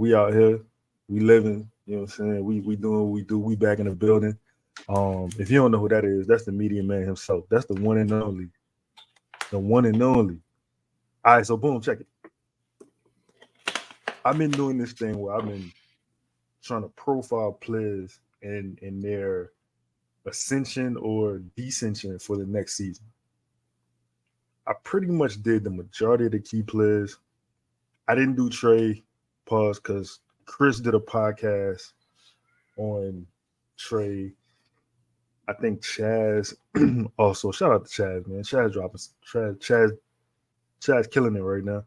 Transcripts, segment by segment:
We out here, we living. You know what I'm saying? We doing what we do. We back in the building. If you don't know who that is, that's the media man himself. That's the one and only. The one and only. All right, so boom, check it. I've been doing this thing where I've been trying to profile players and their ascension or descension for the next season. I pretty much did the majority of the key players. I didn't do Trey, pause, because Chris did a podcast on Trey. I think Chaz also, shout out to Chaz, man. Chaz dropping Chaz killing it right now.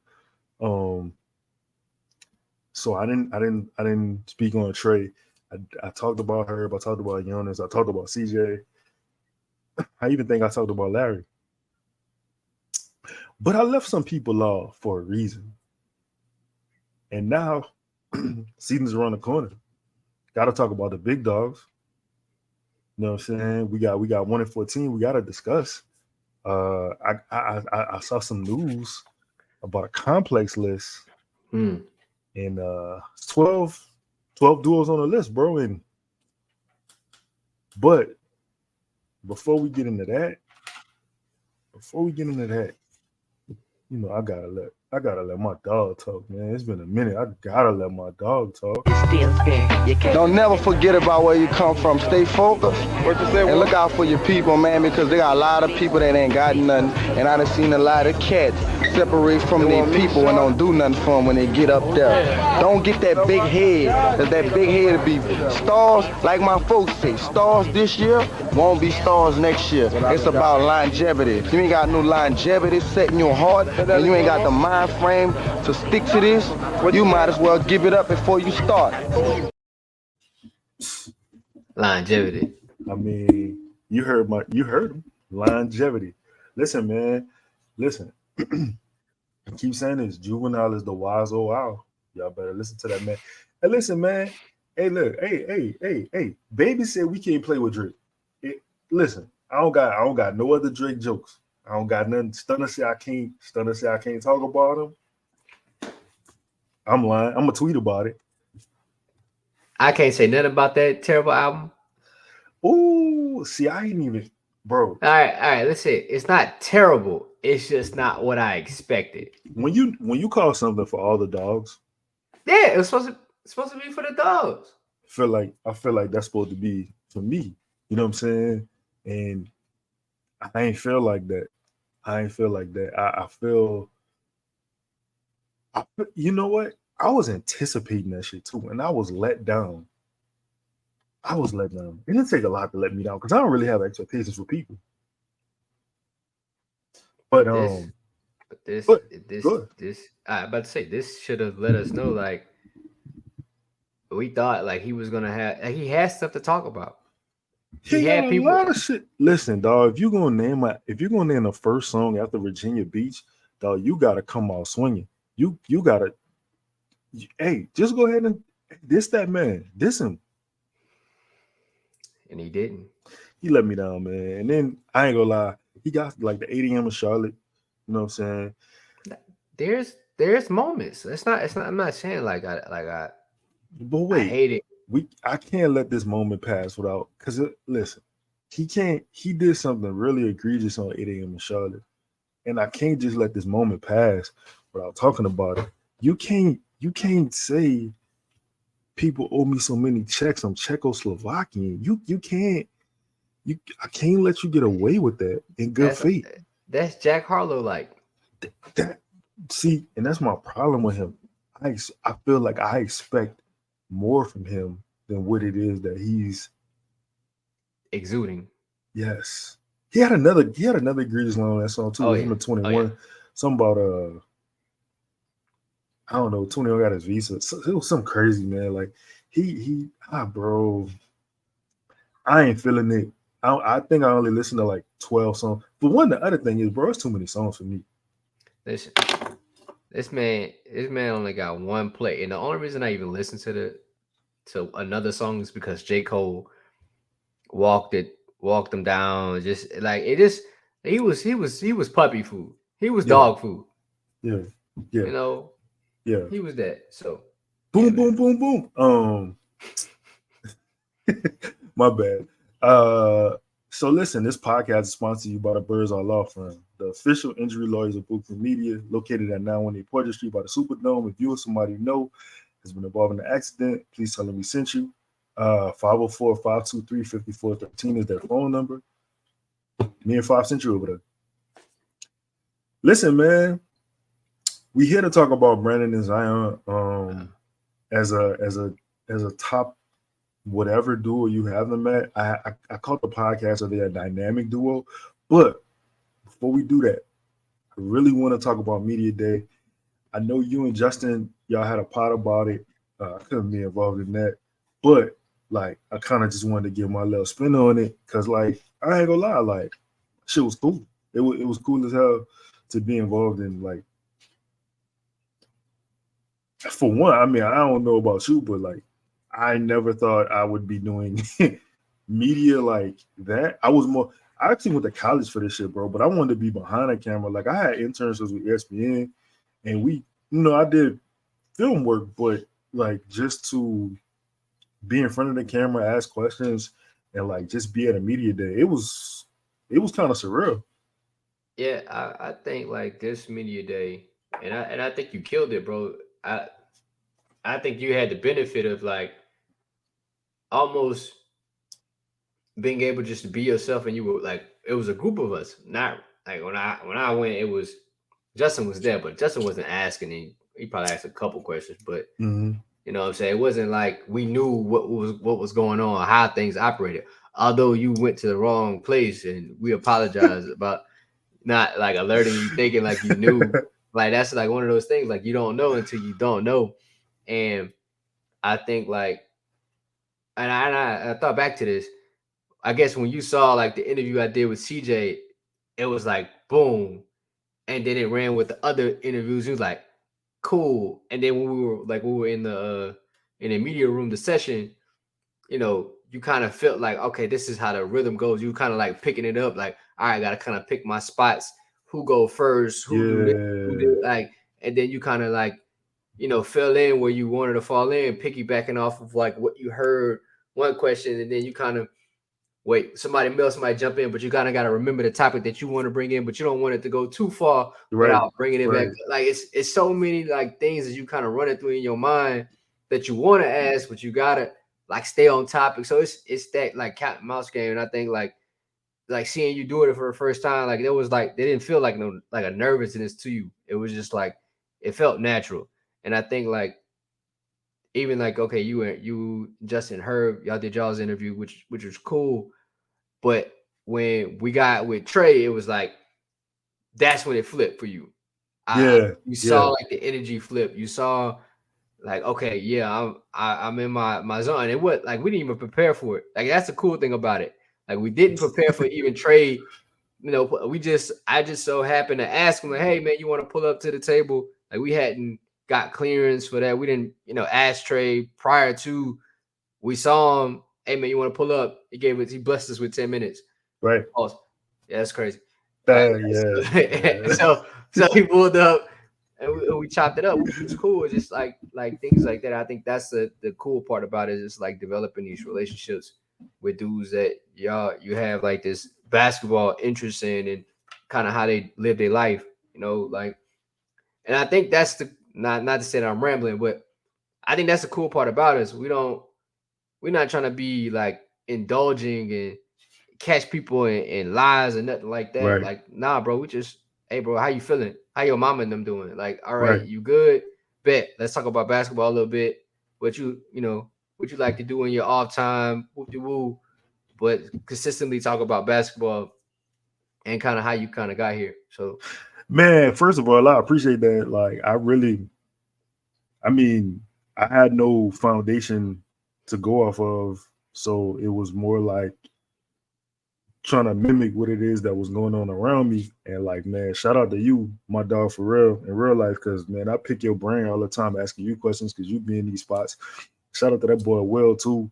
So I didn't speak on Trey. I talked about Herb, I talked about Jonas, I talked about CJ. I even think I talked about Larry. But I left some people off for a reason. And now season's around the corner. Gotta talk about the big dogs. You know what I'm saying? We got 1-14. We gotta discuss. I saw some news about a complex list. And 12 duos on the list, bro. But before we get into that, you know, I gotta let my dog talk, man. It's been a minute. I gotta let my dog talk. Don't never forget about where you come from. Stay focused. And look out for your people, man, because they got a lot of people that ain't got nothing. And I done seen a lot of cats separate from their people and don't do nothing for them when they get up there. Don't get that big head, because that big head will be stars, like my folks say. Stars this year won't be stars next year. It's about longevity. If you ain't got no longevity set in your heart, and you ain't got the mind frame to stick to this, you might as well give it up before you start. Longevity. I mean, you heard him. Longevity. Listen, man. Listen. I keep saying this. Juvenile is the wise old owl. Y'all better listen to that, man. Hey, listen, man. Hey, look. Hey. Baby said we can't play with Drake. Listen, I don't got no other Drake jokes. I don't got nothing. Stunner say I can't talk about him. I'm lying. I'm gonna tweet about it. I can't say nothing about that terrible album. Ooh, see, I ain't even, bro. All right. Let's see. It's not terrible. It's just not what I expected. When you call something for all the dogs, yeah, it's supposed to be for the dogs. I feel like that's supposed to be for me. You know what I'm saying? And I ain't feel like that. I feel, you know what? I was anticipating that shit too, and I was let down. It didn't take a lot to let me down because I don't really have expectations for people. But this, I about to say this should have let us know, like, we thought like he was gonna have, like, he has stuff to talk about. He had people. A lot of shit. Listen, dog. If you're gonna name the first song after Virginia Beach, dog, you gotta come out swinging. You gotta. Hey, just go ahead and diss that man. Diss him. And he didn't. He let me down, man. And then I ain't gonna lie, he got like the 8 a.m. in Charlotte. You know what I'm saying? There's moments. It's not. I'm not saying like I. But wait, I hate it. I can't let this moment pass without, because listen, he did something really egregious on 8 a.m. in Charlotte, and I can't just let this moment pass without talking about it. You can't say people owe me so many checks. I'm Czechoslovakian. I can't let you get away with that in good faith. That's Jack Harlow like. See, and that's my problem with him. I feel like I expect more from him than what it is that he's exuding. Yes. He had another egregious line on that song too. Him at 21. Something about I don't know, 21 got his visa. It was something crazy, man. Like bro. I ain't feeling it. I think I only listened to like 12 songs. But the other thing is, bro, it's too many songs for me. Listen, this man only got one play, and the only reason I even listened to another song is because J. Cole walked him down. Just like it, just he was puppy food. He was dog food. Yeah. You know. Yeah. He was that. So Boom, boom, boom, boom. My bad. So listen, this podcast is sponsored to you by the Birdsall Law Firm, the official injury lawyers of Brooklyn Media, located at 918 Porter Street by the Superdome. If you or somebody you know has been involved in an accident, please tell them we sent you. 504-523-5413 is their phone number. Me and Five sent you over there. Listen, man, we here to talk about Brandon and Zion as a top whatever duo you have them at. I call the podcast of their dynamic duo. But before we do that, I really want to talk about Media Day. I know you and Justin, y'all had a pot about it. I couldn't be involved in that. But like I kind of just wanted to give my little spin on it because like I ain't gonna lie, like shit was cool. It was cool as hell to be involved in, like, for one, I mean, I don't know about you, but like I never thought I would be doing media like that. I actually went to college for this shit, bro, but I wanted to be behind the camera. Like I had internships with ESPN and we, I did film work, but like just to be in front of the camera, ask questions, and like just be at a media day, it was kind of surreal. Yeah, I think like this media day, and I think you killed it, bro. I think you had the benefit of like almost being able just to be yourself, and you were like it was a group of us. Not like when I went, it was Justin was there, but Justin wasn't asking. He probably asked a couple questions, but you know what I'm saying? It wasn't like we knew what was going on, how things operated. Although you went to the wrong place, and we apologize about not like alerting you, thinking like you knew. Like that's like one of those things, like you don't know until you don't know. And I think like, and I thought back to this. I guess when you saw like the interview I did with CJ, it was like boom, and then it ran with the other interviews. It was like cool, and then when we were in the media room, the session, you kind of felt like, okay, this is how the rhythm goes. You kind of like picking it up, like, all right, I gotta kind of pick my spots. Who go first? Who do this? Who do like? And then you kind of like, fell in where you wanted to fall in, piggybacking off of like what you heard one question, and then you kind of wait, somebody else might jump in, but you kind of got to remember the topic that you want to bring in, but you don't want it to go too far without bringing it back. Like it's so many like things that you kind of run it through in your mind that you want to ask, but you gotta like stay on topic. So it's that like cat and mouse game, and I think like seeing you do it for the first time, like it was like they didn't feel like no like a nervousness to you. It was just like it felt natural, and I think like even like okay, you Justin Herb, y'all did y'all's interview, which was cool, but when we got with Trey, it was like that's when it flipped for you. You saw like the energy flip. You saw like okay, yeah, I'm in my zone. And what like we didn't even prepare for it. Like that's the cool thing about it. Like we didn't prepare for even Trey. I just so happened to ask him like, hey man, you want to pull up to the table? Like we hadn't got clearance for that. We didn't, ask Trey prior to. We saw him. Hey man, you want to pull up? He blessed us with 10 minutes. Right. Awesome. Yeah, that's crazy. Yeah. So he pulled up and we chopped it up, which was cool. It's just like things like that. I think that's the cool part about it. Is like developing these relationships with dudes that you have like this basketball interest in and kind of how they live their life, like. And I think that's the not to say that I'm rambling, but I think that's the cool part about us. We're not trying to be like indulging and catch people in lies and nothing like that. Right. Like, nah, bro, we just, hey, bro, how you feeling? How your mama and them doing? Like, all right, you good? Bet. Let's talk about basketball a little bit. What you like to do in your off time? Whoop-de-woo. But consistently talk about basketball and kind of how you kind of got here. So, man, first of all, I appreciate that. Like, I had no foundation to go off of, so it was more like trying to mimic what it is that was going on around me. And like, man, shout out to you, my dog, for real, in real life, because man, I pick your brain all the time asking you questions because you be in these spots. Shout out to that boy Will too.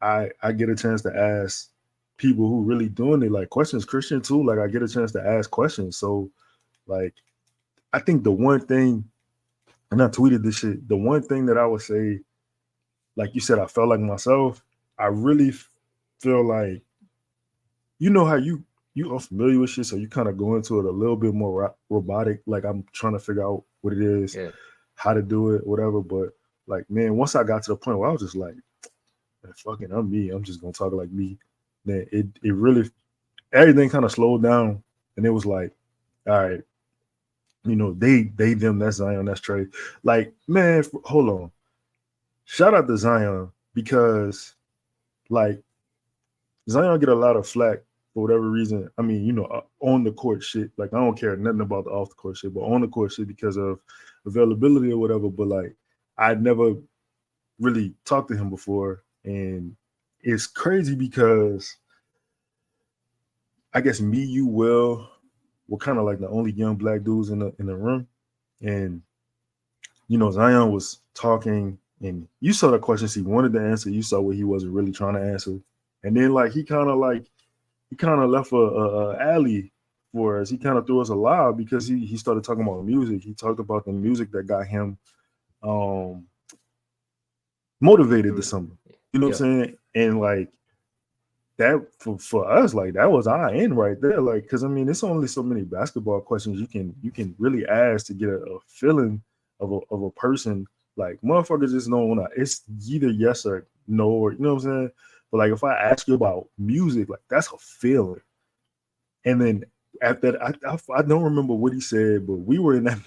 I get a chance to ask people who really doing it like questions. Christian too, like I get a chance to ask questions. So like, I think the one thing and I tweeted this shit. The one thing that I would say, like you said, I felt like myself. I really feel like, you know how you are familiar with shit, so you kind of go into it a little bit more robotic. Like I'm trying to figure out what it is, Yeah. how to do it, whatever. But like, man, once I got to the point where I was just like, man, fucking, I'm me. I'm just gonna talk like me. Then it really everything kind of slowed down, and it was like, all right, you know, they them, that's Zion, that's Trey. Like, man, hold on. Shout out to Zion because like Zion get a lot of flack for whatever reason. I mean, you know, on the court shit. Like I don't care nothing about the off the court shit, but on the court shit because of availability or whatever. But like I'd never really talked to him before, and it's crazy because I guess me, you, Will, were kind of like the only young black dudes in the room, and you know, Zion was talking, and you saw the questions he wanted to answer. You saw what he wasn't really trying to answer, and then like he kind of left a alley for us. He kind of threw us a lob because he started talking about music. He talked about the music that got him motivated this summer. You know what I'm saying? And like that for us, like that was our end right there. Like, because I mean, it's only so many basketball questions you can really ask to get a feeling of a person. Like motherfuckers just don't want to. It's either yes or no, or you know what I'm saying. But like if I ask you about music, like that's a feeling. And then after that, I don't remember what he said, but we were in the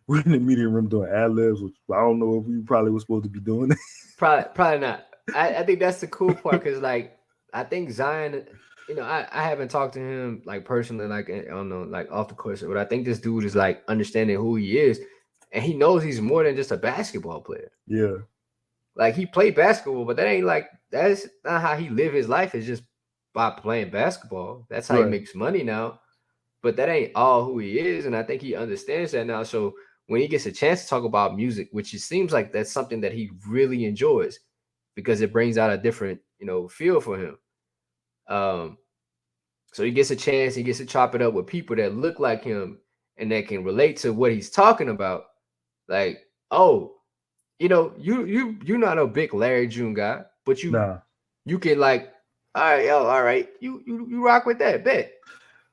meeting room doing ad libs, which I don't know if we probably were supposed to be doing. Probably not. I think that's the cool part because like I think Zion, you know, I haven't talked to him like personally, like I don't know, like off the course, but I think this dude is like understanding who he is, and he knows he's more than just a basketball player. Yeah, like he played basketball, but that ain't like that's not how he live his life. Is just by playing basketball. That's how he makes money now. But that ain't all who he is, and I think he understands that now. So when he gets a chance to talk about music, which it seems like that's something that he really enjoys, because it brings out a different, you know, feel for him. So he gets a chance, he gets to chop it up with people that look like him and that can relate to what he's talking about. Like, oh, you know, you're not a big Larry June guy, but you can like, all right, yo, all right, you rock with that, bet.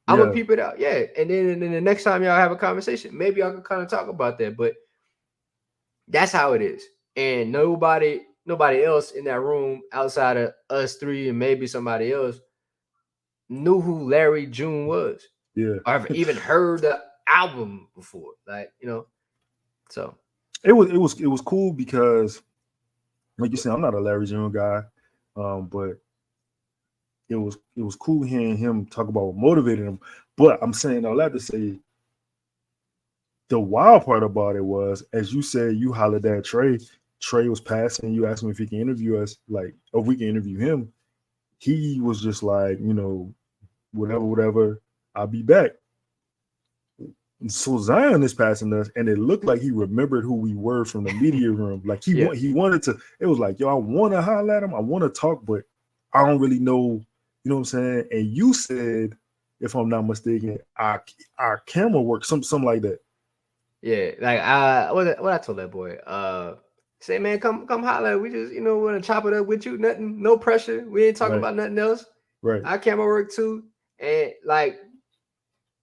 I'm gonna peep it out, yeah. And then the next time y'all have a conversation, maybe y'all can kind of talk about that. But that's how it is, and nobody else in that room outside of us three and maybe somebody else knew who Larry June was. Yeah, or have even heard the album before, like, you know. So it was cool because, like you said, I'm not a Larry June guy, but it was cool hearing him talk about what motivated him. But I'm saying all that to say, the wild part about it was, as you said, you hollered at Trey. Trey was passing. You asked him if he can interview us, like, if we can interview him. He was just like, you know, whatever. I'll be back. So Zion is passing us, and it looked like he remembered who we were from the media room. Like he wanted to. It was like, yo, I want to holler at him. I want to talk, but I don't really know. You know what I'm saying? And you said, if I'm not mistaken, our camera work, something like that. Yeah, like what I told that boy. Say, man, come holler. We just, you know, want to chop it up with you. Nothing, no pressure. We ain't talking about nothing else. Right. Our camera work too, and like.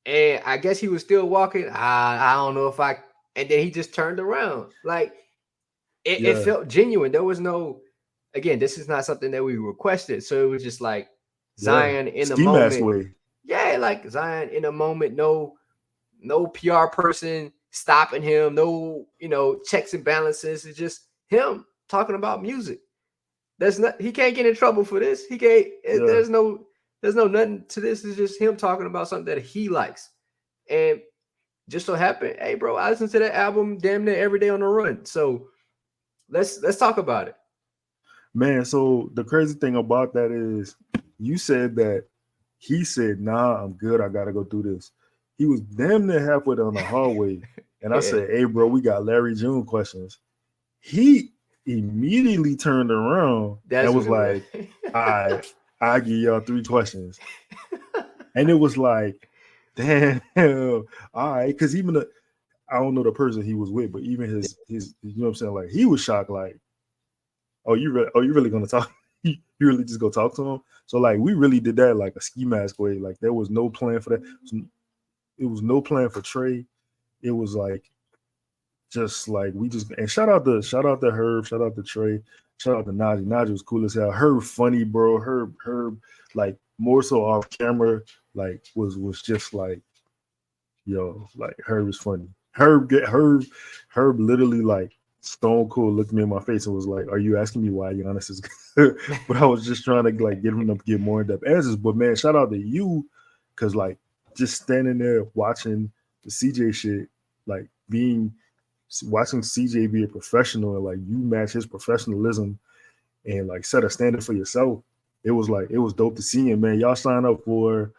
And I guess he was still walking. I don't know if I. And then he just turned around. Like it felt genuine. There was no. Again, this is not something that we requested. So it was just like Zion in the moment. Way. Yeah, like Zion in a moment. No PR person stopping him. No, you know, checks and balances. It's just him talking about music. That's not. He can't get in trouble for this. He can't. There's no nothing to this. It's just him talking about something that he likes. And just so happened, hey, bro, I listen to that album damn near every day on the run. So let's talk about it. Man, so the crazy thing about that is you said that he said, nah, I'm good. I got to go do this. He was damn near halfway down the hallway. And I said, hey, bro, we got Larry June questions. He immediately turned around and was like, I give y'all 3 questions. And it was like, damn, all right. Because even I don't know the person he was with, but even his you know what I'm saying, like he was shocked, like, oh you really gonna talk? you really just go talk to him? So like we really did that like a ski mask way. Like there was no plan for that. It was no plan for Trey. It was like just like we just and shout out to Herb, shout out to Trey, shout out to Najee. Najee was cool as hell. Herb funny, bro. Herb like more so off camera, like was just like, yo, like Herb is funny. Herb literally like stone cold looked me in my face and was like, "Are you asking me why Giannis is good?" But I was just trying to like get him to get more in-depth answers. But man, shout out to you, because like just standing there watching the CJ shit, like watching CJ be a professional and like you match his professionalism and like set a standard for yourself. It was dope to see him, man. Y'all sign up for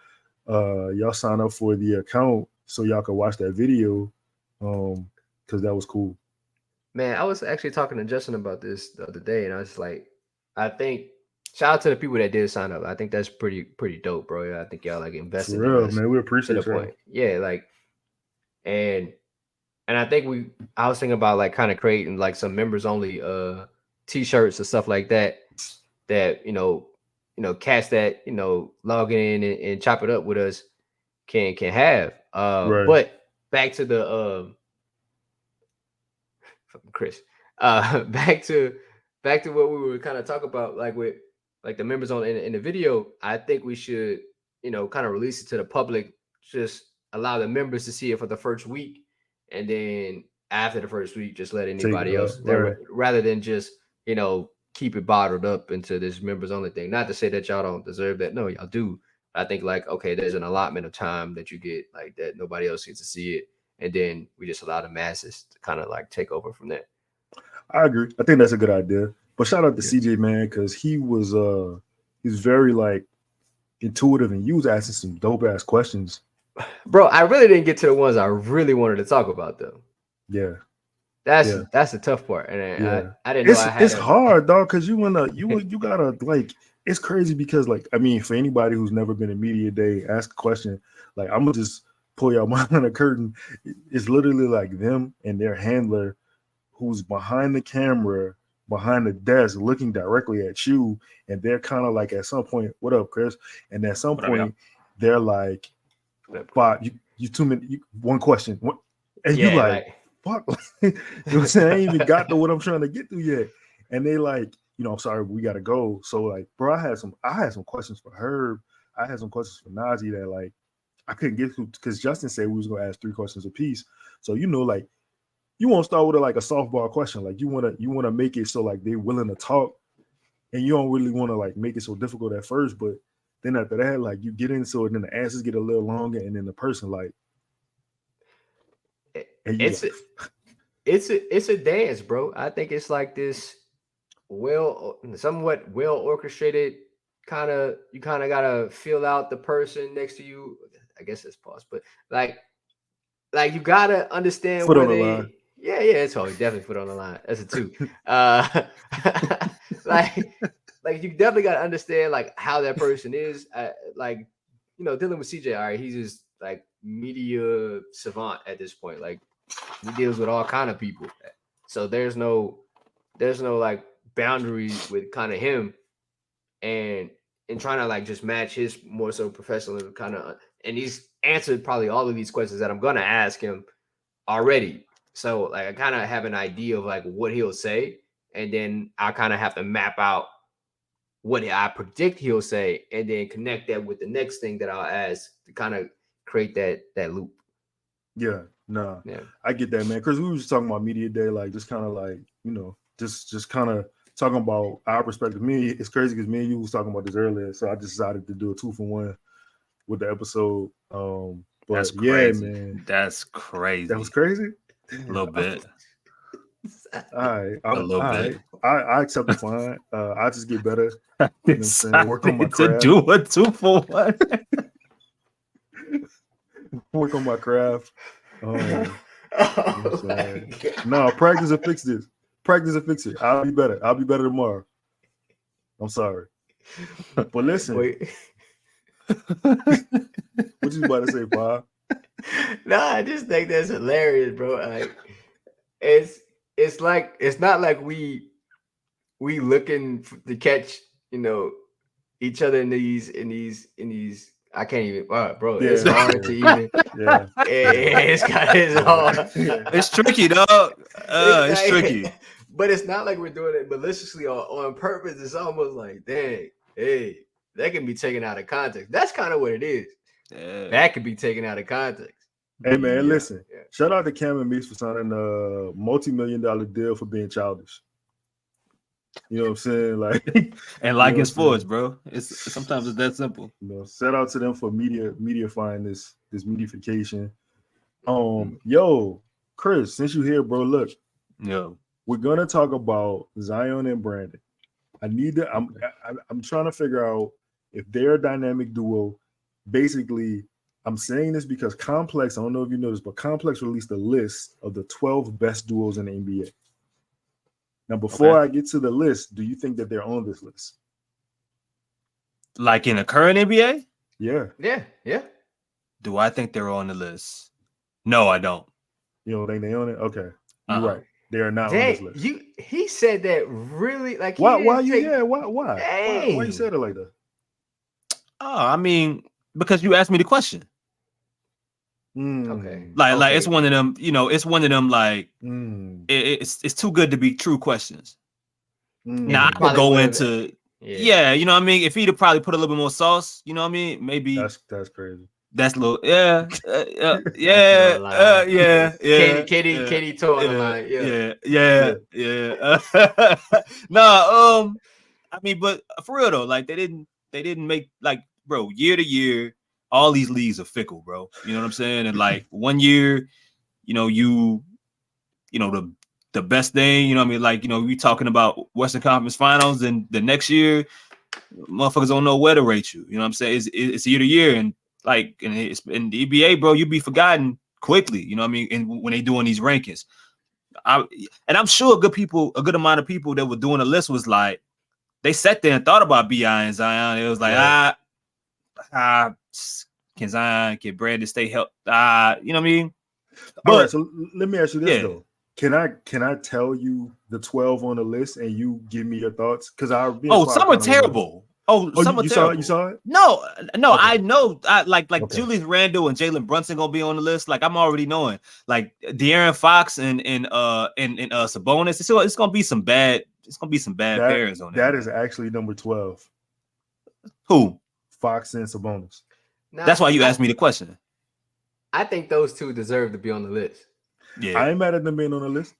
the account so y'all can watch that video, because that was cool. Man, I was actually talking to Justin about this the other day, and I was like, I think shout out to the people that did sign up. I think that's pretty dope, bro. I think y'all like invested For real, in us, man. We appreciate to the you. point. Yeah, like, and I think I was thinking about like kind of creating like some members only t-shirts and stuff like that cats that log in and chop it up with us can have. Right. But back to the Chris. Back to what we were kind of talking about, like with like the members on in the video. I think we should, kind of release it to the public, just allow the members to see it for the first week, and then after the first week, just let anybody else there, rather than just keep it bottled up into this members only thing. Not to say that y'all don't deserve that. No, y'all do. I think like, okay, there's an allotment of time that you get like that nobody else gets to see it, and then we just allow the masses to kind of like take over from there. I agree. I think that's a good idea. But shout out to CJ, man, because he's very like intuitive, and you was asking some dope ass questions. Bro, I really didn't get to the ones I really wanted to talk about though. Yeah. That's the tough part. And I didn't know it's hard, dog, because you gotta like, it's crazy because like, I mean, for anybody who's never been in media day, ask a question. Like, I'm gonna just pull y'all behind the curtain. It's literally like them and their handler who's behind the camera, behind the desk, looking directly at you, and they're kind of like at some point, "What up, Chris?" And at some point, they're like, "Bob, you 2 minutes, one question," and you like, "Fuck," you know what I'm saying? I ain't even got to what I'm trying to get to yet, and they like, I'm sorry, we gotta go. So like, bro, I had some questions for Herb. I had some questions for Najee that like I couldn't get to because Justin said we was gonna ask 3 questions apiece. So like, you want to start with a softball question. Like you want to make it so like they're willing to talk, and you don't really want to like make it so difficult at first. But then after that, like you get into it, and then the answers get a little longer, and then the person like, it's a dance, bro. I think it's like this somewhat well orchestrated kind of. You kind of gotta feel out the person next to you. I guess it's pause, but like you gotta understand foot on the line. Yeah, it's always definitely foot on the line. That's a 2. Like you definitely got to understand like how that person is. Like dealing with CJ. All right, he's just like media savant at this point. Like he deals with all kind of people. So there's no like boundaries with kind of him, and trying to like just match his more so professional kind of. And he's answered probably all of these questions that I'm gonna ask him already. So like I kind of have an idea of like what he'll say, and then I kind of have to map out what I predict he'll say, and then connect that with the next thing that I'll ask to kind of create that loop. Yeah, I get that, man. Because we were just talking about media day, like just kind of like just kind of talking about our perspective. Me, it's crazy because me and you was talking about this earlier, so I just decided to do a 2-for-1 with the episode. But that's crazy. Yeah, man, that's crazy. That was crazy. A little bit. All right, a little bit. I accept the fine. I just get better. You know work on my craft. To do a 2-for-1. Work on my craft. No, practice and fix this. Practice and fix it. I'll be better. I'll be better tomorrow. I'm sorry. But listen. Wait. What you about to say, Bob? No, I just think that's hilarious, bro. Like, it's like it's not like we looking to catch, each other in these. I can't even, bro. It's Yeah, hard to even. yeah. It's hard. It's tricky, dog. It's tricky. But it's not like we're doing it maliciously or on purpose. It's almost like, dang, hey, that can be taken out of context. That's kind of what it is. Yeah. That could be taken out of context. Hey man, Yeah. listen. Shout out to Cam and Meeks for signing a multi-million-dollar deal for being childish. You know what I'm saying? Like, And like know in what I'm sports, saying? bro. Sometimes it's that simple. Shout out to them for mediafying this medification. Yo, Chris, since you here, bro, look, Yo. we're gonna talk about Zion and Brandon. I'm trying to figure out if they're a dynamic duo. Basically, I'm saying this because Complex, I don't know if you noticed, but Complex released a list of the 12 best duos in the NBA. Now, before I get to the list, do you think that they're on this list? Like in the current NBA? Yeah. Yeah. Do I think they're on the list? No, I don't. You don't think they own it? Okay. You're right. They are not on Dang, this list. he said that really like why why you said it like that? Oh, I mean, because you asked me the question. Okay. Like it's one of them, it's one of them like it's too good to be true questions. Now I could go into you know what I mean? If he'd have probably put a little bit more sauce, you know what I mean? Maybe that's crazy. That's a little Katie tore the line. No, I mean, but for real though, like they didn't make, like, bro, year to year, all these leagues are fickle, bro. You know what I'm saying? And like 1 year, the best thing, you know what I mean? Like, we talking about Western Conference Finals, and the next year, motherfuckers don't know where to rate you. You know what I'm saying? It's year to year, and like in the EBA, bro, you be forgotten quickly. You know what I mean? And when they doing these rankings, I'm sure a good amount of people that were doing the list was like, they sat there and thought about BI and Zion. It was like, can Zion, can Brandon stay healthy? You know what I mean? But, all right, so let me ask you this though. Can I tell you the 12 on the list and you give me your thoughts? Because some are terrible. Some are terrible. You saw it? No, okay. I know. Like okay. Julius Randle and Jalen Brunson gonna be on the list. Like I'm already knowing. Like De'Aaron Fox and Sabonis. It's gonna be some bad. It's gonna be some bad pairings on there. That is actually number 12. Who? Fox and Sabonis. Now, that's why you asked me the question. I think those two deserve to be on the list. Yeah, I ain't mad at them being on the list.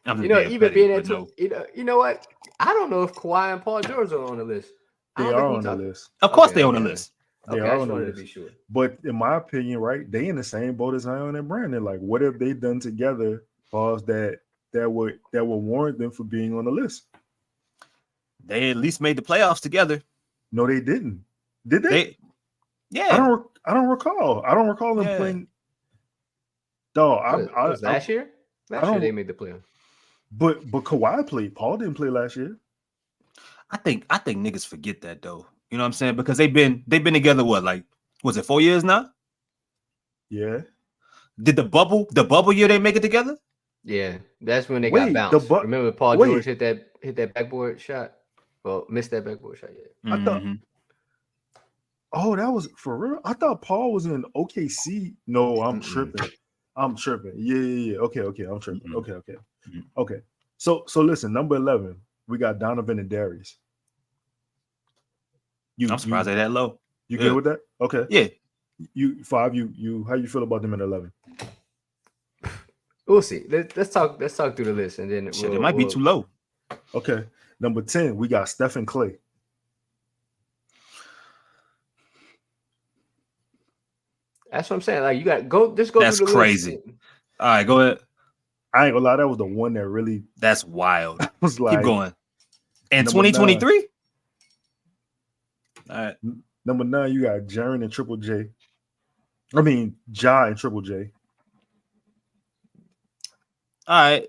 Even being at two. You know what? I don't know if Kawhi and Paul George are on the list. They are on the list. Of course, they're on the list. They are on the list. To be sure. But in my opinion, right, they in the same boat as Zion and Brandon. Like, what have they done together, that would warrant them for being on the list? They at least made the playoffs together. No, they didn't. Did they? Yeah. I don't recall. I don't recall them playing. Dog, last year? Last year they made the playoffs. But Kawhi played. Paul didn't play last year. I think niggas forget that though. You know what I'm saying? Because they've been together what, like, was it 4 years now? Yeah. Did the bubble year they make it together? Yeah, that's when they got bounced. Remember Paul George hit that backboard shot? Well, missed that backboard shot. Yeah. I thought. Oh, that was for real. I thought Paul was in OKC. No, I'm tripping. Yeah. Okay. I'm tripping. Okay. So listen, number 11, we got Donovan and Darius. I'm surprised they're that low. You good with that? Okay. Yeah. You 5. You how you feel about them at 11? We'll see. Let's talk through the list, and then it might be too low. Okay. Number 10, we got Steph and Clay. That's what I'm saying. Like, you got go. Just go. That's through the crazy. List. All right, go ahead. I ain't gonna lie, that was the one that really. That's wild. Was like, keep going. And 2023. All right. Number 9, you got Jaren and Triple J. I mean, Ja and Triple J. All right.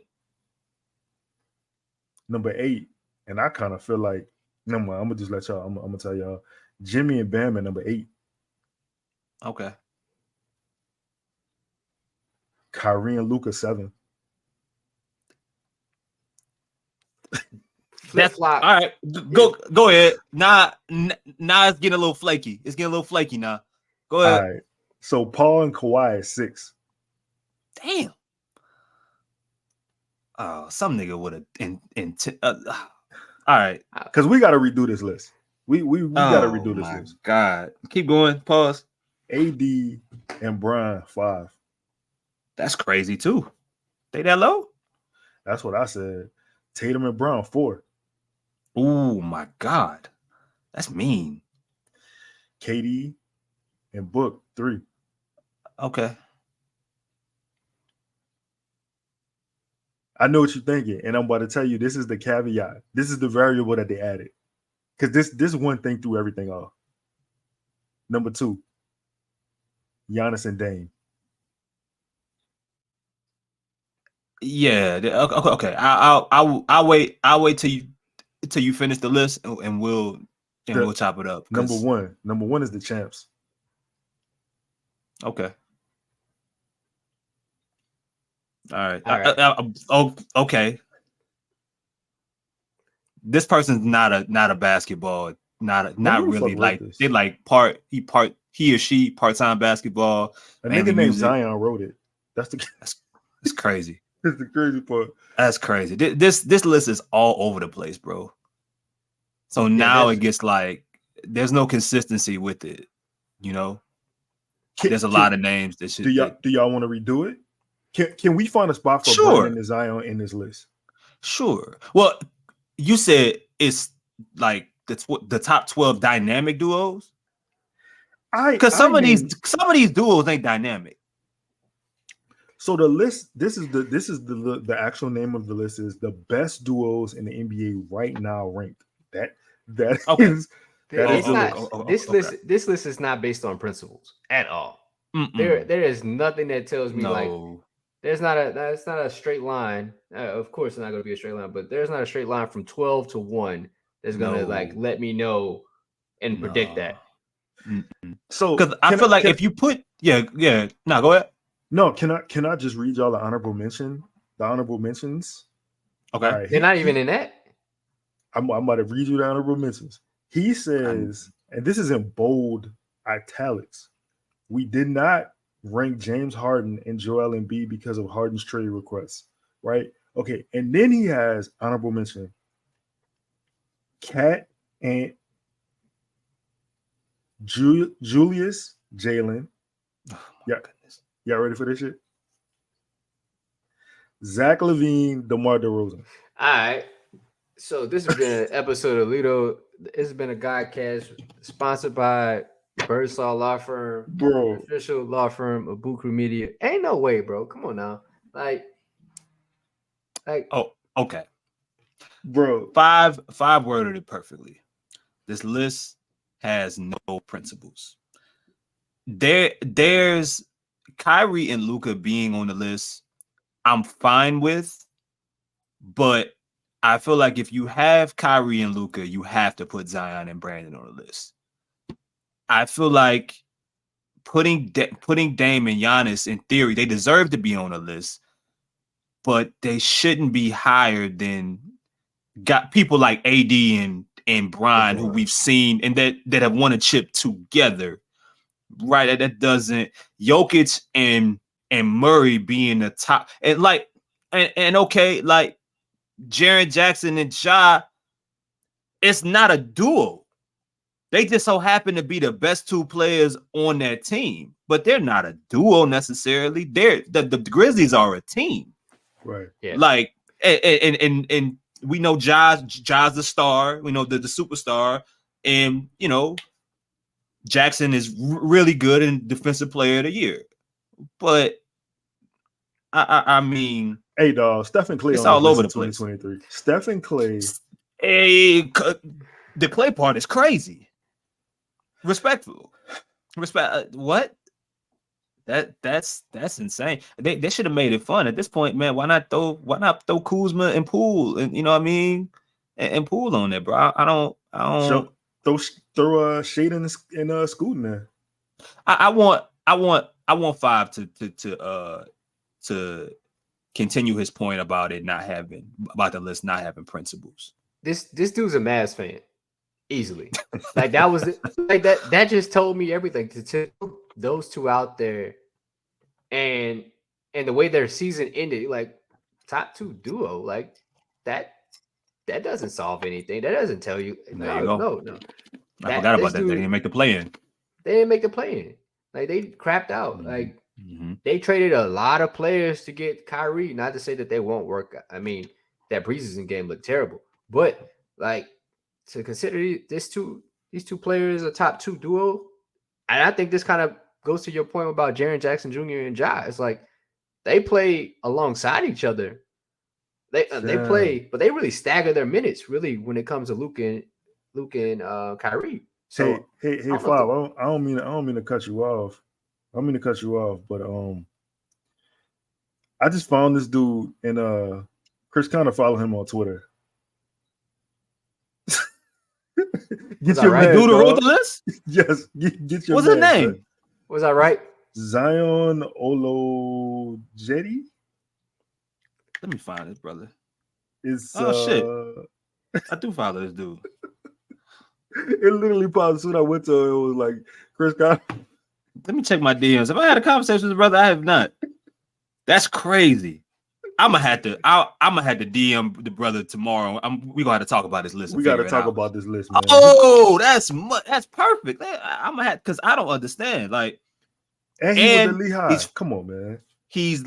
Number 8, and I kind of feel like, no, I'm gonna just let y'all. I'm gonna tell y'all, Jimmy and Bam at number 8. Okay. Kyrie and Luka 7. Flip flop. All right. Go ahead. Nah, it's getting a little flaky. It's getting a little flaky now. Go ahead. All right. So Paul and Kawhi is 6. Damn. Oh, some nigga would have. All right. Because we got to redo this list. We got to redo this list. God. Keep going. Pause. AD and Bron 5. That's crazy too. They that low? That's what I said. Tatum and Brown 4. Oh my God. That's mean. KD and Book 3. Okay. I know what you're thinking, and I'm about to tell you this is the caveat. This is the variable that they added. Because this one thing threw everything off. Number 2, Giannis and Dame. Yeah. Okay. I'll wait. I'll wait till you finish the list, and we'll chop it up. Number one is the champs. Okay. All right. Okay. This person's not a basketball. Not really like they like he or she part-time basketball. A nigga named Zion wrote it. That's crazy. That's the crazy part. That's crazy. This list is all over the place, bro. So now it gets like there's no consistency with it. You know, there's a lot of names that should. Do y'all want to redo it? Can we find a spot for Brandon and Zion in this list? Sure. Well, you said it's like the top 12 dynamic duos. Because some of these duos ain't dynamic. So the list, this is the actual name of the list is the best duos in the NBA right now ranked. This list is not based on principles at all. There is nothing that tells me like that's not a straight line. Of course, it's not going to be a straight line, but there's not a straight line from 12 to 1 that's going to like let me know and predict that. So because I feel like if you put go ahead. No, can I just read y'all the honorable mentions? Okay, right, they're not even in that. I'm about to read you the honorable mentions. He says, and this is in bold italics, we did not rank James Harden and Joel Embiid because of Harden's trade requests, right? Okay, and then he has honorable mention Cat and Julius Jalen. Yeah. Y'all ready for this shit? Zach LaVine, DeMar DeRozan. All right. So this has been an episode of Lito. It's been a Godcast sponsored by Birdsall Law Firm, bro. Official law firm of Buku Media. Ain't no way, bro. Come on now. Like. Oh, okay. Bro. Five worded it perfectly. This list has no principles. There's Kyrie and Luka being on the list, I'm fine with, but I feel like if you have Kyrie and Luka, you have to put Zion and Brandon on the list. I feel like putting Dame and Giannis, in theory, they deserve to be on the list, but they shouldn't be higher than got people like AD and Bron, who we've seen and that have won a chip together. Right, that doesn't Jokic and Murray being the top and like and okay, like Jaren Jackson and Ja, it's not a duo. They just so happen to be the best two players on that team, but they're not a duo necessarily. The Grizzlies are a team, right? Yeah, like and we know Ja's the star. We know the superstar, and you know. Jackson is really good and defensive player of the year, but I mean, hey dog, Stephen Clay, it's all over the place. 2023. Stephen Clay, the Clay part is crazy. Respect. What? That's insane. They should have made it fun at this point, man. Why not throw Kuzma and Poole and you know what I mean and Poole on there, bro? I don't. Throw Shade and Scoot in there. I want 5 to to continue his point about the list not having principles. This dude's a Mavs fan, easily. Like that was like that. That just told me everything. To those two out there, and the way their season ended, like top 2 duo, like that doesn't solve anything. That doesn't tell you. There you go. No. I forgot about that. They didn't make the play-in. They didn't make the play-in. Like they crapped out. Mm-hmm. Like they traded a lot of players to get Kyrie. Not to say that they won't work. I mean, that preseason game looked terrible, but like to consider these two players a top 2 duo, and I think this kind of goes to your point about Jaren Jackson Jr. and Ja. It's like they play alongside each other. They play, but they really stagger their minutes really when it comes to Luke and Kyrie. So hey, Fob, I don't mean to cut you off. I don't mean to cut you off, but I just found this dude and Chris kind of follow him on Twitter. Get your right? man, Dude who wrote the list? Yes, get your What's man, his name? son. Was that right? Zion Olojedi. Let me find this brother. It's shit. I do follow this dude. It literally popped as soon as I went to it. It was like Chris Conn. Let me check my DMs. Have I had a conversation with the brother? I have not. That's crazy. I'm gonna have to DM the brother tomorrow. We gonna have to talk about this list. We got to talk about this list, man. Oh, that's perfect. I'm gonna have, because I don't understand. Like, and he was the Lehigh. Come on, man. He's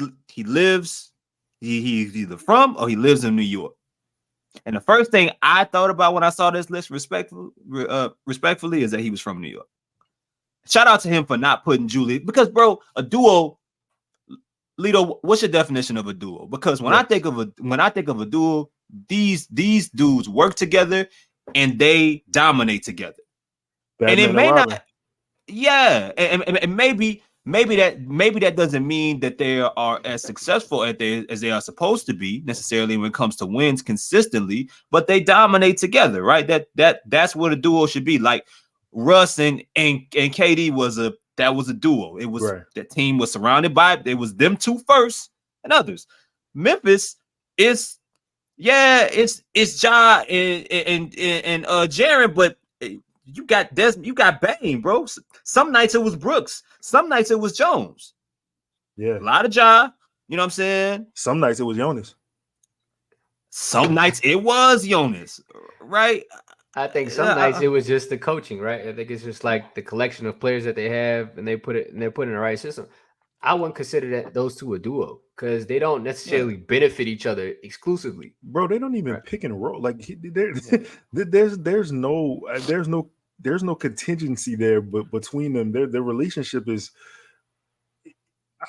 either from or he lives in New York. And the first thing I thought about when I saw this list, respectfully, is that he was from New York. Shout out to him for not putting Julie, because bro, a duo. Lito, what's your definition of a duo? Because when I think of a duo, these dudes work together and they dominate together. Batman and it may Robin. not, yeah, and maybe that doesn't mean that they are as successful as they are supposed to be necessarily when it comes to wins consistently, but they dominate together, right? That's what a duo should be. Like Russ and KD was a duo. It was right. That team was surrounded by it was them two first and others. Memphis is it's Ja and Jaren, but you got Bane, bro. Some nights it was Brooks, some nights it was Jones. Yeah, a lot of Ja. You know what I'm saying? Some nights it was Jonas. Some nights it was Jonas, right? I think some nights it was just the coaching, right? I think it's just like the collection of players that they have, and they're put in the right system. I wouldn't consider those two a duo because they don't necessarily benefit each other exclusively. Bro, they don't even pick and roll. Like there's no contingency there, but between them, their relationship is.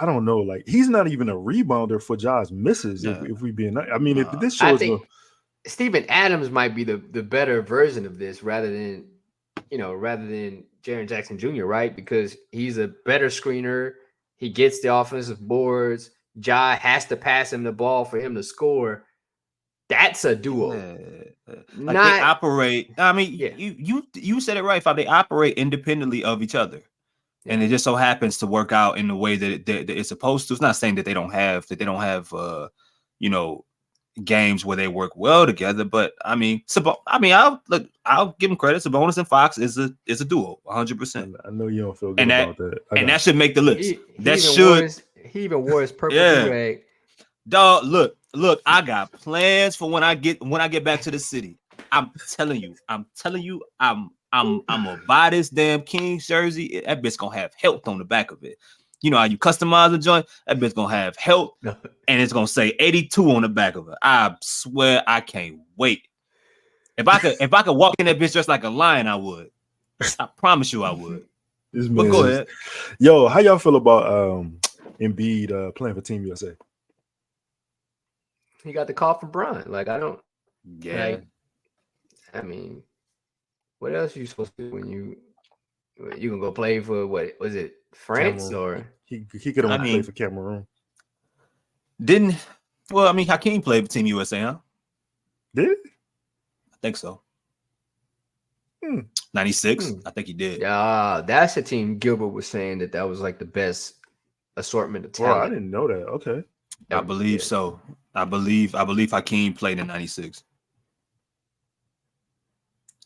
I don't know. Like he's not even a rebounder for Ja's misses. If we being, I mean, if this shows. Steven Adams might be the better version of this rather than Jaren Jackson Jr., right? Because he's a better screener. He gets the offensive boards. Ja has to pass him the ball for him to score. That's a duo. They operate. I mean, you said it right, Fab. They operate independently of each other. And it just so happens to work out in the way that it's supposed to. It's not saying that they don't have games where they work well together, but I mean, I'll give them credit. Sabonis and Fox is a duo, 100%. I know you don't feel good about that, and that should make the list. He even wore his purple rag. Dog, look, I got plans for when I get back to the city. I'm telling you, I'm gonna buy this damn Kings jersey. That bitch gonna have health on the back of it. You know how you customize a joint? That bitch gonna have health, and it's gonna say 82 on the back of it. I swear, I can't wait. If I could walk in that bitch just like a lion, I would. I promise you, I would. But go ahead. Yo, how y'all feel about Embiid playing for Team USA? He got the call from Bron. Like I don't. Yeah. Like, I mean, what else are you supposed to do when you can go play for what was it? France Cameroon. Or he could only play for Cameroon. Hakeem played for Team USA, huh? Did he? I think so. 96. I think he did. Yeah, that's a team. Gilbert was saying that was like the best assortment of talent. Bro, I didn't know that. Okay. I believe so. I believe Hakeem played in '96.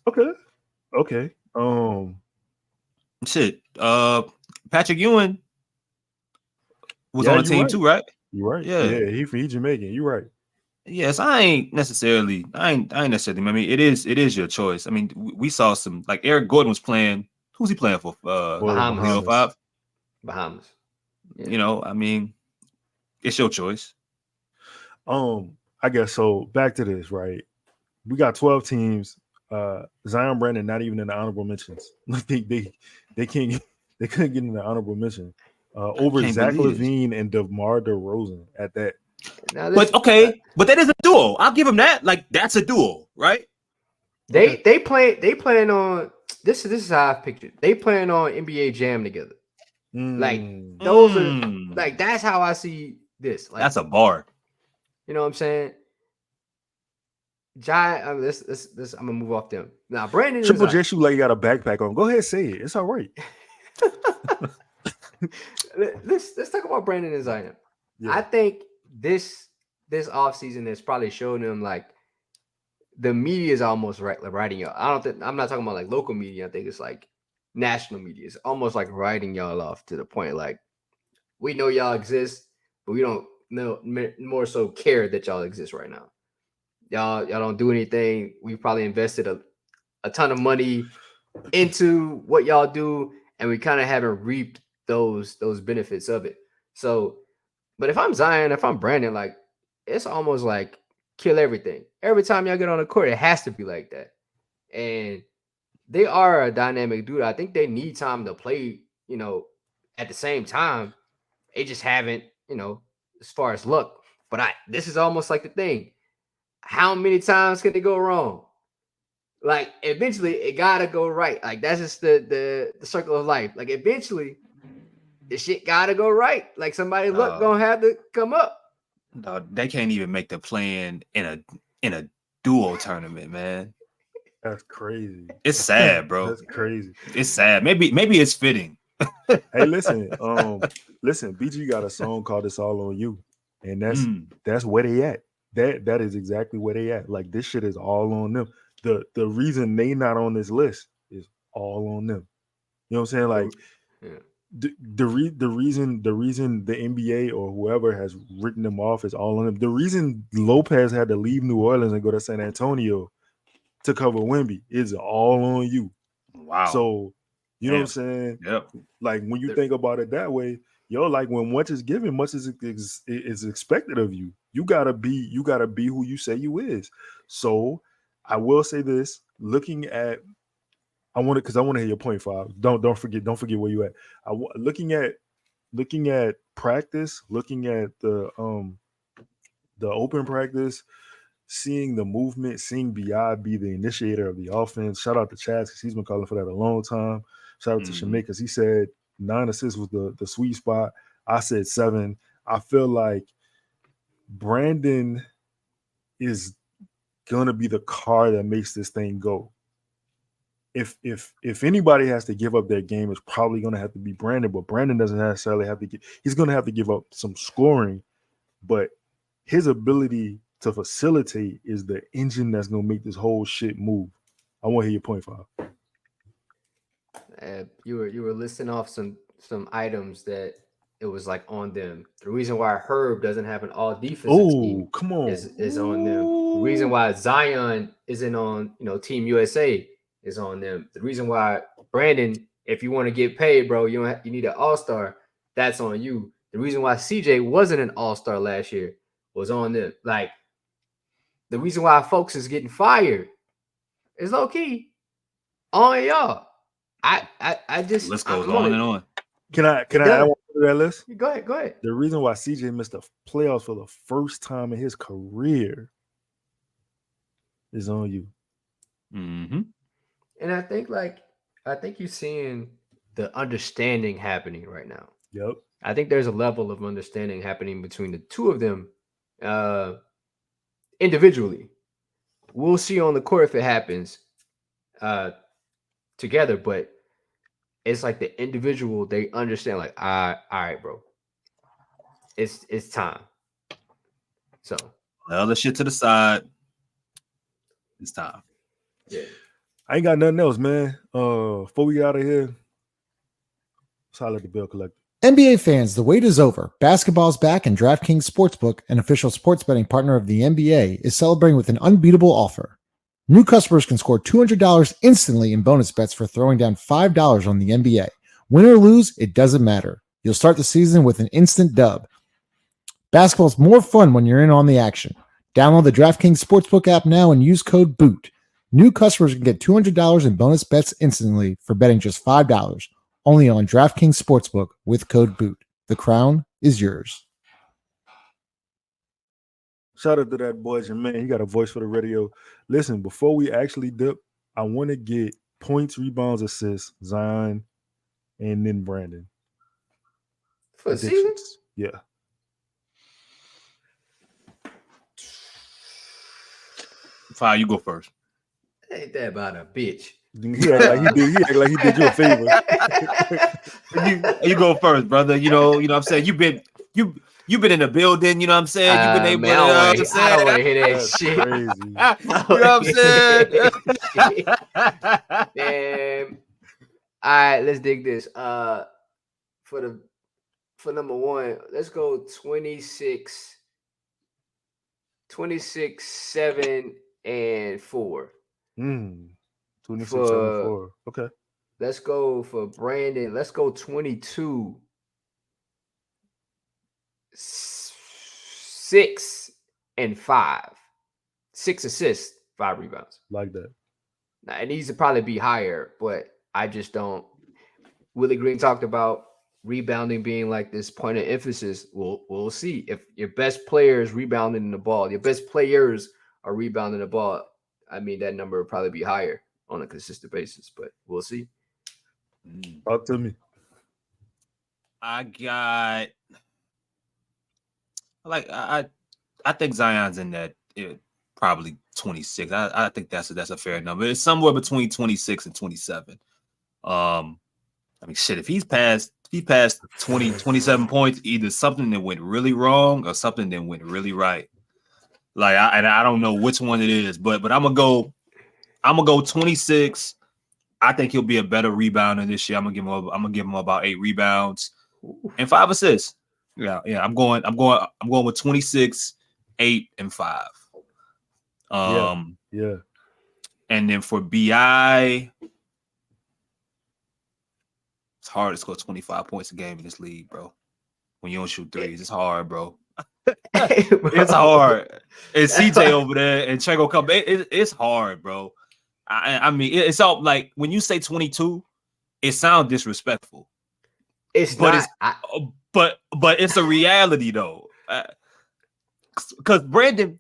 Okay. Shit. Patrick Ewing was Yeah, on the you team right. too, right? You right. Yeah. Yeah, he Jamaican. You right. Yes, I ain't necessarily. I ain't necessarily. I mean, it is your choice. I mean, we saw some like Eric Gordon was playing. Who's he playing for? Bahamas. 05? Bahamas. Yeah. You know, I mean, it's your choice. I guess so. Back to this, right? We got 12 teams. Zion Brandon not even in the honorable mentions. They can't they couldn't get in the honorable mention. Over Zach LaVine and DeMar DeRozan at that. Now but that is a duo. I'll give him that. Like that's a duo, right? They plan on this is how I pictured. They plan on NBA Jam together. Like those are like that's how I see this. Like that's a bar. You know what I'm saying? This I'm gonna move off them. Now Brandon Triple J shoe like you got a backpack on. Go ahead, say it. It's all right. Let's talk about Brandon and Zion. Yeah. I think this offseason has probably shown them like the media is almost writing y'all. I'm not talking about like local media. I think it's like national media. It's almost like writing y'all off to the point like we know y'all exist, but we don't know more so care that y'all exist right now. Y'all don't do anything. We probably invested a ton of money into what y'all do, and we kind of haven't reaped those benefits of it. So, but if I'm Zion, if I'm Brandon, like it's almost like kill everything. Every time y'all get on the court, it has to be like that. And they are a dynamic dude. I think they need time to play, you know, at the same time. They just haven't, you know, as far as luck. But this is almost like the thing. How many times can it go wrong? Like eventually it gotta go right. Like that's just the circle of life. Like eventually the shit gotta go right. Like somebody gonna have to come up. No, they can't even make the plan in a duo tournament, man. That's crazy. It's sad, bro. That's crazy. It's sad. Maybe it's fitting. Hey, listen, BG got a song called "It's All on You," and that's where they at. That is exactly where they at. Like this shit is all on them. The reason they not on this list is all on them. You know what I'm saying? Like the reason the NBA or whoever has written them off is all on them. The reason Lopez had to leave New Orleans and go to San Antonio to cover Wemby is all on you. Wow. So you know what I'm saying? Yep. Like when you think about it that way, like when much is given, much is expected of you. You gotta be who you say you is. So I will say this: looking at, I want to hear your point, Five. Don't forget where you at. Looking at practice, looking at the open practice, seeing the movement, seeing BI be the initiator of the offense. Shout out to Chaz because he's been calling for that a long time. Shout out to Shamik because he said 9 assists was the sweet spot. I said 7. I feel like Brandon is gonna be the car that makes this thing go. If anybody has to give up their game, it's probably gonna have to be Brandon, but Brandon doesn't necessarily have to he's gonna have to give up some scoring, but his ability to facilitate is the engine that's gonna make this whole shit move. I want to hear your point, Five. You were listing off some items that it was like on them. The reason why Herb doesn't have an all defensive team come on. is on them. The reason why Zion isn't on, Team USA is on them. The reason why Brandon, if you want to get paid, bro, you need an all-star, that's on you. The reason why CJ wasn't an all-star last year was on them. Like the reason why folks is getting fired is low key on y'all. I just list goes on and on. Can I add one to that list? Go ahead. The reason why CJ missed the playoffs for the first time in his career is on you. Mm-hmm. And I think you're seeing the understanding happening right now. Yep. I think there's a level of understanding happening between the two of them individually. We'll see on the court if it happens together, but it's like the individual, they understand like, all right, bro. It's time. So all the shit to the side. It's time. Yeah. I ain't got nothing else, man. Before we get out of here, let's holler at the bill collector. NBA fans, the wait is over. Basketball's back, and DraftKings Sportsbook, an official sports betting partner of the NBA, is celebrating with an unbeatable offer. New customers can score $200 instantly in bonus bets for throwing down $5 on the NBA. Win or lose, it doesn't matter. You'll start the season with an instant dub. Basketball's more fun when you're in on the action. Download the DraftKings Sportsbook app now and use code BOOT. New customers can get $200 in bonus bets instantly for betting just $5. Only on DraftKings Sportsbook with code BOOT. The crown is yours. Shout out to that boy, Jermaine. He got a voice for the radio. Listen, before we actually dip, I want to get points, rebounds, assists, Zion, and then Brandon. For the season? Yeah. Fire, you go first. Ain't that about a bitch? He act like he did you a favor. you go first, brother. You know what I'm saying? You've been in the building, you know what I'm saying? You've been able I to don't want to hear that That's shit. crazy. You know what I'm saying? Damn. All right, let's dig this. For number one, let's go 26, 7, and 4. 26, For- 74. Okay. Let's go for Brandon. Let's go 22, 6, and 5. 6 assists, 5 rebounds. Like that. Now, it needs to probably be higher, but I just don't. Willie Green talked about rebounding being like this point of emphasis. We'll see. If your best player is rebounding the ball, your best players are rebounding the ball, I mean, that number will probably be higher on a consistent basis, but we'll see. Talk to me. I think Zion's in that probably 26. I think that's a fair number. It's somewhere between 26 and 27. I mean, shit, if he's past 20, 27 points, either something that went really wrong or something that went really right. Like I don't know which one it is, but I'm gonna go 26. I think he'll be a better rebounder this year. I'm gonna give him about 8 rebounds and 5 assists. Yeah. I'm going with 26, 8, and 5. Yeah. And then for BI, it's hard to score 25 points a game in this league, bro. When you don't shoot threes, it's hard, bro. It's hard. And CJ over there and Trey come. It's hard, bro. I mean, it's all like when you say 22, it sounds disrespectful. It's but not. But it's a reality though. Because Brandon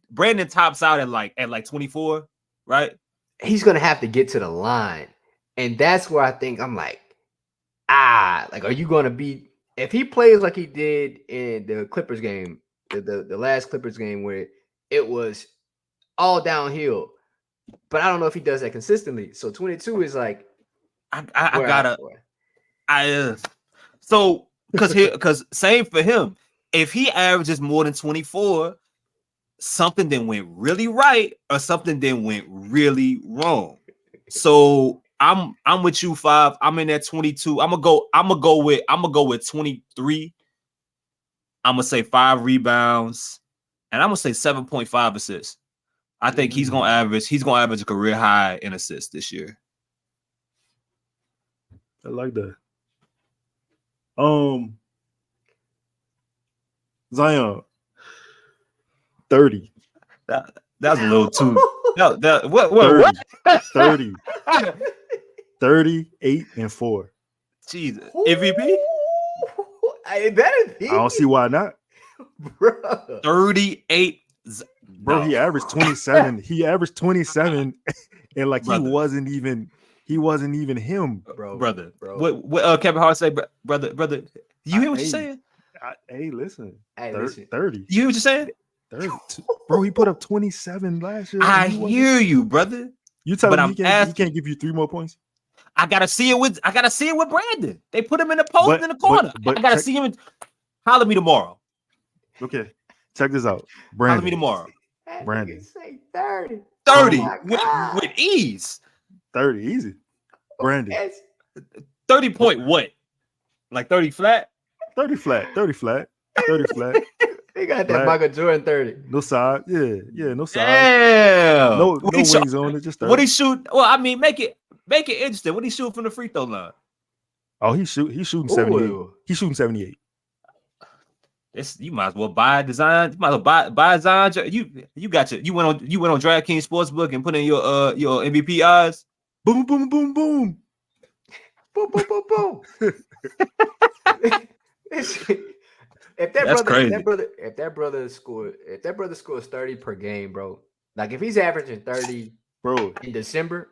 tops out at like 24, right? He's gonna have to get to the line, and that's where I think I'm like, are you gonna be if he plays like he did in the Clippers game, the last Clippers game where it was all downhill, but I don't know if he does that consistently. So 22 is like because same for him. If he averages more than 24, something then went really right or something then went really wrong. So I'm with you, 5. I'm in that 22. I'm gonna go with 23. I'm gonna say 5 rebounds, and I'm gonna say 7.5 assists. I think he's gonna average a career high in assists this year. I like that. Zion 30. That was a little too. What? 30. 38 and 4. Jesus. MVP? I don't see why not. Bro. 38. Bro, he averaged 27. He averaged 27 and like Brother. he wasn't even him. Brother. Bro. What Kevin Hart say, brother? You hear what you're saying? Listen. Listen. 30. You hear what you're saying? 30. Bro, he put up 27 last year. I hear you, brother. You telling but me he can't give you 3 more points? I gotta see it with Brandon. They put him in the post in the corner. I gotta see him. Holler at me tomorrow. Okay. Check this out. Follow me Brandon. tomorrow. That Brandon. nigga say 30. 30 Oh my God. with ease. 30, easy. Brandon. It's 30 point what? Like 30 flat? 30 flat. 30 flat. 30 flat. They got that Flat. Michael Jordan 30. No side. Yeah, no side. Damn. No What he wings on it, just 30. What he shoot? Well, I mean, make it interesting. What he shoot from the free throw line? Oh, he's shooting 78. Ooh. He's shooting 78. You might as well buy design. You might as well buy design. You got you went on DraftKings Sportsbook and put in your MVP odds. Boom, boom, boom, boom. Boom, boom, boom, boom. If that brother scores 30 per game, bro. Like if he's averaging 30, bro, in December,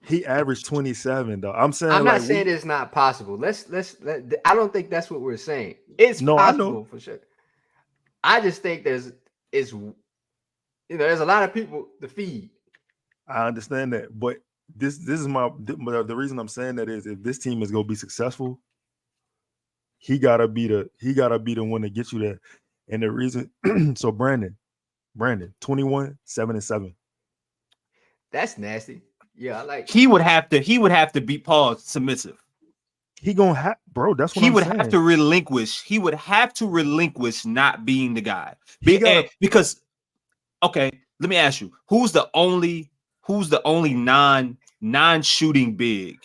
he averaged 27 though. I'm saying I'm not saying it's not possible. I don't think that's what we're saying. It's possible for sure. I just think there's a lot of people to feed. I understand that, but this is the reason I'm saying that is if this team is gonna be successful, he gotta be the one to get you there. And the reason, so Brandon, 21, 7-7. That's nasty. Yeah, I like. He would have to be Paul submissive. He gonna have, bro. That's what he I'm would saying. have to relinquish. He would have to relinquish not being the guy. Because, okay, let me ask you: who's the only non-shooting big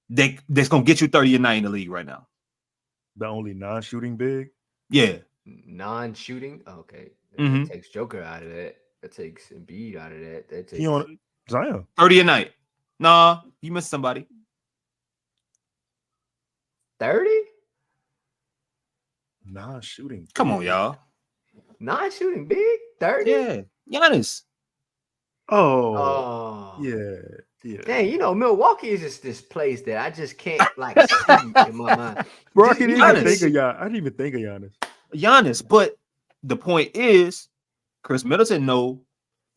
that's gonna get you 30 a night in the league right now? The only non-shooting big? Yeah, non-shooting. Okay, mm-hmm. That takes Joker out of that. That takes Embiid out of that. That takes he on Zion 30 a night. Nah, you missed somebody. 30? Non-shooting. Come on, y'all. Non-shooting big? 30? Yeah, Giannis. Oh. Yeah. Dang, Milwaukee is just this place that I just can't see in my mind. Bro, I didn't even think of Giannis. Giannis, but the point is, Chris Middleton know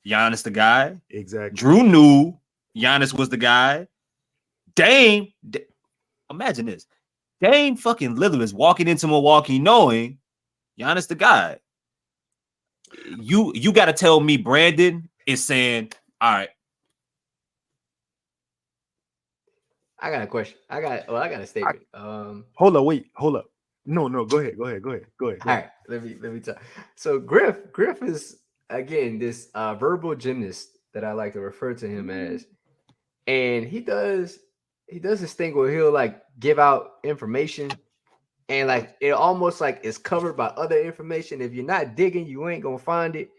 Giannis the guy. Exactly. Drew knew Giannis was the guy. Dame, imagine this. Dame fucking Lillard is walking into Milwaukee knowing Giannis the guy. You got to tell me Brandon is saying, all right. I got a question. I got a statement. Hold up. No, go ahead. All right, let me talk. So Griff is again this verbal gymnast that I like to refer to him as, and he does this thing where he'll like give out information, and like it almost like is covered by other information. If you're not digging, you ain't gonna find it.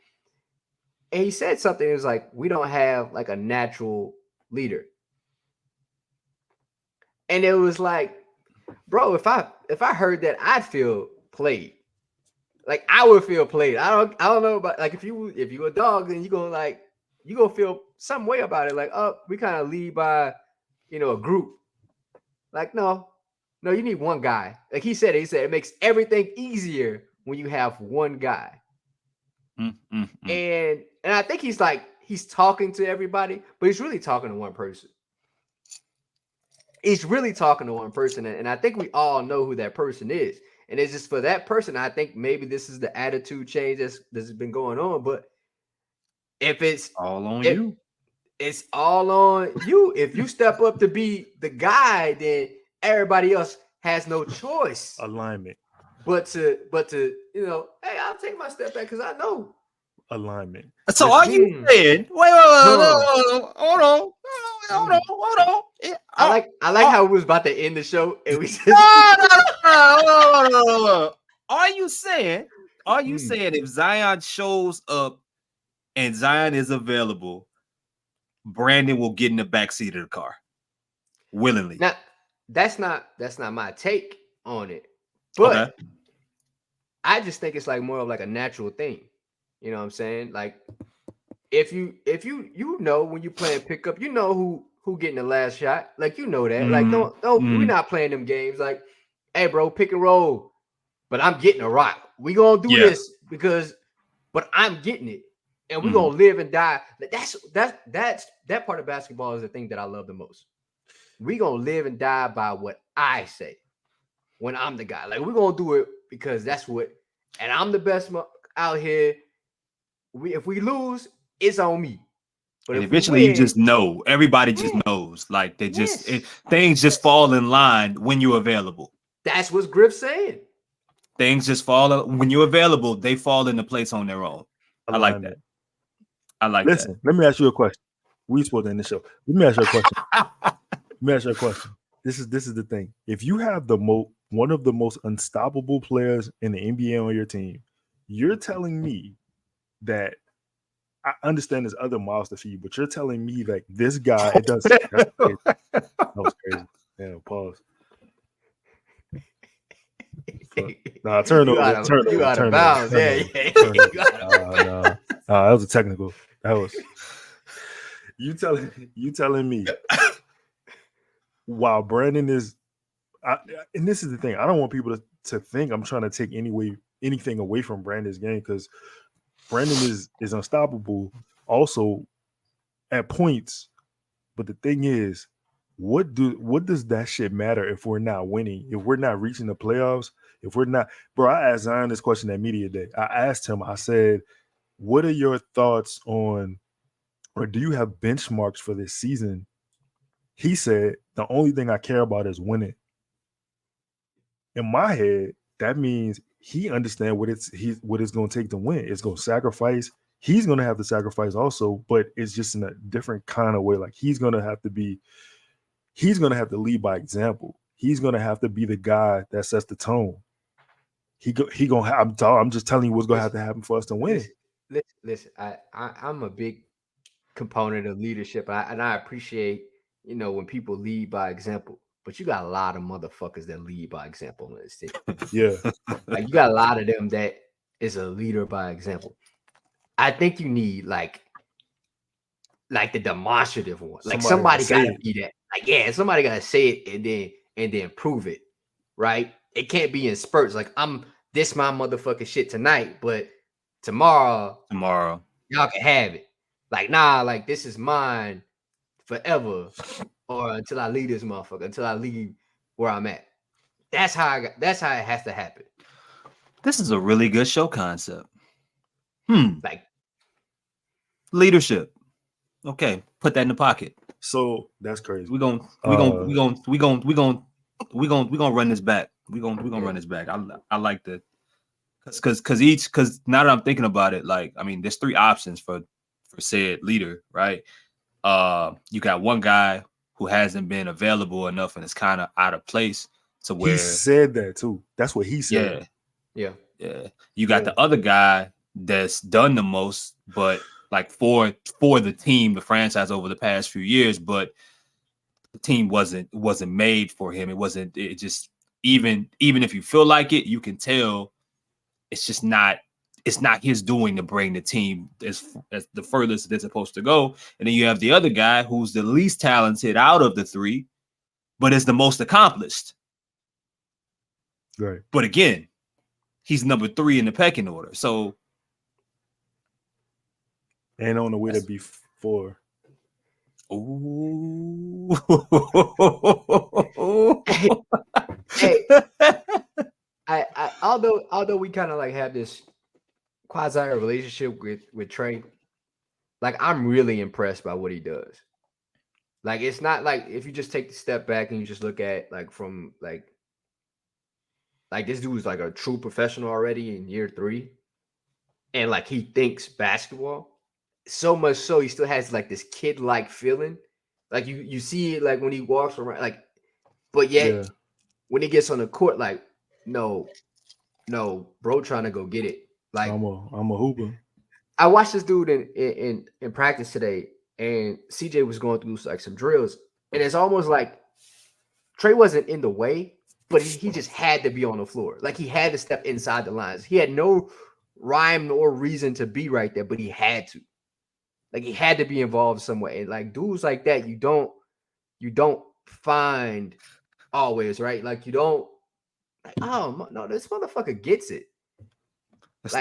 And he said something. It was like, we don't have like a natural leader. And it was like, bro, if I heard that, I'd feel played. Like I would feel played. I don't know about like if you a dog, then you gonna feel some way about it. Like, oh, we kind of lead by a group. Like, no, you need one guy. Like he said it makes everything easier when you have one guy. And I think he's talking to everybody, but he's really talking to one person. He's really talking to one person, and I think we all know who that person is. And it's just for that person, I think maybe this is the attitude change that's been going on. But if it's all on you, it's all on you. If you step up to be the guy, then everybody else has no choice. Alignment. But to hey, I'll take my step back because I know alignment. So are you saying? Wait, hold on. I like how we was about to end the show and we said no. Are you saying if Zion shows up and Zion is available, Brandon will get in the backseat of the car willingly? Now, that's not my take on it. But okay. I just think it's like more of like a natural thing. You know what I'm saying? Like if you when you playing pickup, you know who getting the last shot. Like that. Like don't we're not playing them games like, hey bro, pick and roll. But I'm getting a rock. We gonna do this but I'm getting it. And we're gonna live and die. That's that part of basketball is the thing that I love the most. We gonna live and die by what I say when I'm the guy. Like we're gonna do it because that's what and I'm the best out here. If we lose, it's on me. But and if eventually, you just know. Everybody just knows. Like they just things just fall in line when you're available. That's what Griff's saying. Things just fall when you're available. They fall into place on their own. I like that. I like that. Listen, let me ask you a question. We supposed to end the show. Let me ask you a question. This is the thing. If you have one of the most unstoppable players in the NBA on your team, you're telling me that I understand there's other miles to feed, but you're telling me that this guy, it does. That was crazy. Yeah, pause. Nah, turn over. You out of bounds. Yeah. That was a technical. That was you telling me while Brandon is, and this is the thing. I don't want people to think I'm trying to take anything away from Brandon's game, because Brandon is unstoppable also at points. But the thing is, what does that shit matter if we're not winning, if we're not reaching the playoffs, if we're not, bro? I asked Zion this question at Media Day. I asked him, I said, what are your thoughts on, or do you have benchmarks for this season? He said, the only thing I care about is winning. In my head, that means he understands what it's going to take to win. It's going to sacrifice. He's going to have to sacrifice also, but it's just in a different kind of way. Like he's going to have to lead by example. He's going to have to be the guy that sets the tone. I'm just telling you what's going to have to happen for us to win. Listen, I'm a big component of leadership, and I appreciate, when people lead by example. But you got a lot of motherfuckers that lead by example on this team. Yeah. Like you got a lot of them that is a leader by example. I think you need like the demonstrative one. Like somebody gotta be that. Like, somebody gotta say it and then prove it. Right? It can't be in spurts. Like this my motherfucking shit tonight, but tomorrow y'all can have it. Like, nah, like this is mine forever. Or until I leave this motherfucker, until I leave where I'm at. That's how it has to happen. This is a really good show concept. Like leadership. Okay, put that in the pocket. So that's crazy. We're gonna run this back. We're gonna run this back. I like that. Because now that I'm thinking about it, like, I mean, there's three options for said leader, right? You got one guy who hasn't been available enough and is kind of out of place to where he said that too. That's what he said. Yeah. You got the other guy that's done the most, but like for the team, the franchise over the past few years, but the team wasn't made for him. It just even if you feel like it, you can tell it's just not. It's not his doing to bring the team as the furthest they're supposed to go. And then you have the other guy who's the least talented out of the three, but is the most accomplished. Right. But again, he's number 3 in the pecking order. So, and on the way to be 4. Ooh. Hey, I although we kind of like have this quasi relationship with Trey, like I'm really impressed by what he does. Like it's not like if you just take the step back and you just look at like from like this dude's like a true professional already in year 3, and like he thinks basketball so much so he still has like this kid-like feeling. Like you see it like when he walks around, like, but yet when he gets on the court, like no, bro, trying to go get it. Like I'm a hooper. I watched this dude in practice today, and CJ was going through like some drills, and it's almost like Trey wasn't in the way, but he just had to be on the floor. Like he had to step inside the lines. He had no rhyme nor reason to be right there, but he had to. Like he had to be involved some way. And like dudes like that, you don't find always, right? Like you don't. Like, oh no, this motherfucker gets it. It's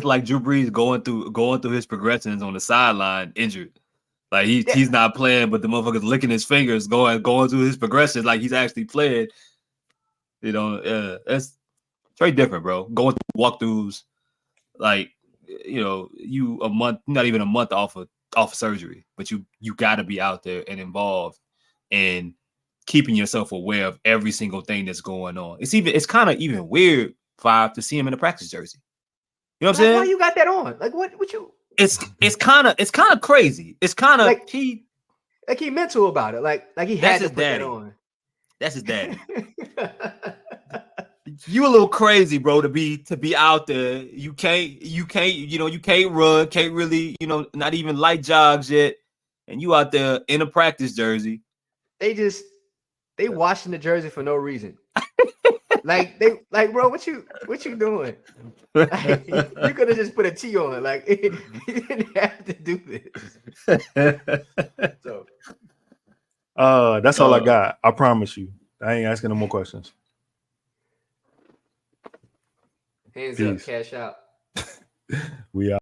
like Drew Brees going through his progressions on the sideline, injured. Like he's not playing, but the motherfucker's licking his fingers, going through his progressions like he's actually playing. That's very different, bro. Going through walkthroughs, like you a month, not even a month off of surgery, but you got to be out there and involved and keeping yourself aware of every single thing that's going on. It's kind of even weird, Five, to see him in a practice jersey. You know what I'm saying? Why you got that on? Like what you? It's kind of crazy. It's kind of like he mental about it. Like he had to put that on. That's his daddy. You a little crazy, bro, to be out there. You can't run, can't really, not even light jogs yet, and you out there in a practice jersey. They washing the jersey for no reason. bro, what you doing? Like, you could have just put a T on. Like you didn't have to do this. So that's all I got. I promise you. I ain't asking no more questions. Hands up, cash out. We out.